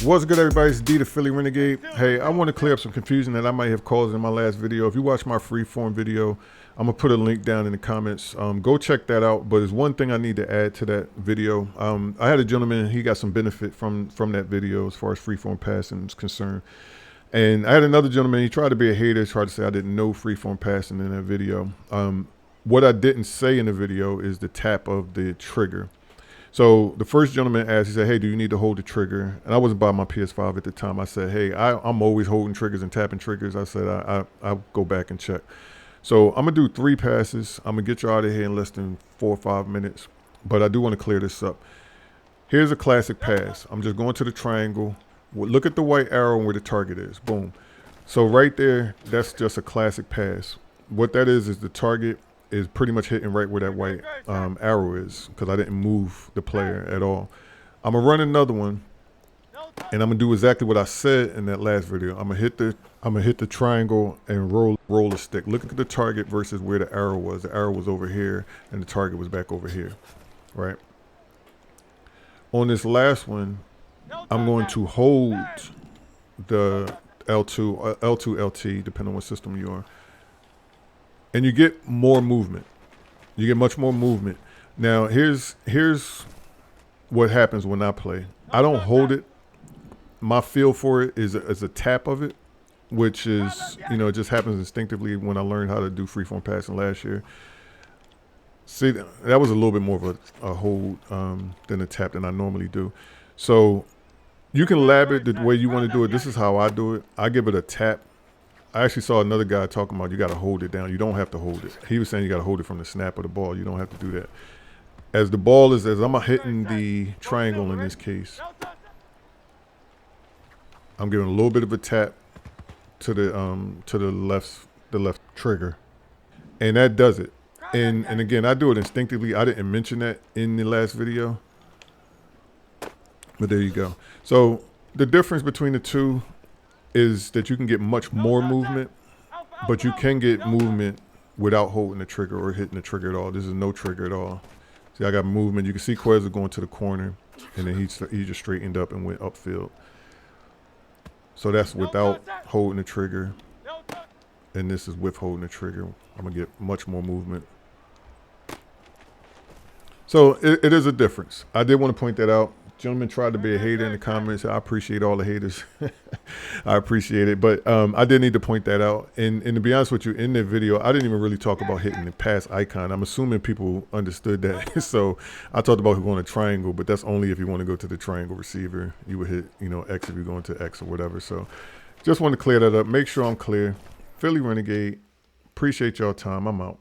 What's good, everybody? It's D the Philly Renegade. Hey, I want to clear up some confusion that I might have caused in my last video. If you watch my freeform video, I'm going to put a link down in the comments. Go check that out. But there's one thing I need to add to that video. I had a gentleman, he got some benefit from that video as far as freeform passing is concerned. And I had another gentleman, he tried to be a hater, tried to say I didn't know freeform passing in that video. What I didn't say in the video is the tap of the trigger. So the first gentleman asked, he said, hey, do you need to hold the trigger? And I wasn't by my PS5 at the time. I said, hey, I'm always holding triggers and tapping triggers. I said, I'll go back and check. So I'm going to do 3 passes. I'm going to get you out of here in less than 4 or 5 minutes. But I do want to clear this up. Here's a classic pass. I'm just going to the triangle. Look at the white arrow and where the target is. Boom. So right there, that's just a classic pass. What that is the target is pretty much hitting right where that white arrow is, because I didn't move the player at all. I'm gonna run another one, and I'm gonna do exactly what I said in that last video. I'm gonna hit the triangle and roll a stick. Look at the target versus where the arrow was. The arrow was over here, and the target was back over here, right? On this last one, I'm going to hold the L2, LT, depending on what system you're on. And you get more movement. You get much more movement. Now, here's what happens when I play. I don't hold it. My feel for it is a tap of it, which is, it just happens instinctively when I learned how to do freeform passing last year. See, that was a little bit more of a hold than a tap than I normally do. So you can lab it the way you want to do it. This is how I do it. I give it a tap. I actually saw another guy talking about you got to hold it down. You don't have to hold it. He was saying you got to hold it from the snap of the ball. You don't have to do that. As the ball is, as I'm hitting the triangle in this case, I'm giving a little bit of a tap to the left trigger, and that does it. And again, I do it instinctively. I didn't mention that in the last video, but there you go. So the difference between the two is that you can get much more movement, but you can get movement without holding the trigger or hitting the trigger at all. This is no trigger at all. See, I got movement. You can see Quez going to the corner, and then he just straightened up and went upfield. So that's without holding the trigger, and this is with holding the trigger. I'm gonna get much more movement. So it is a difference. I did want to point that out. Gentleman tried to be a hater in the comments. I appreciate all the haters. I appreciate it. But I did need to point that out. And to be honest with you, in the video, I didn't even really talk about hitting the pass icon. I'm assuming people understood that. So I talked about going to triangle, but that's only if you want to go to the triangle receiver. You would hit, X if you're going to X or whatever. So just want to clear that up. Make sure I'm clear. Philly Renegade. Appreciate y'all time. I'm out.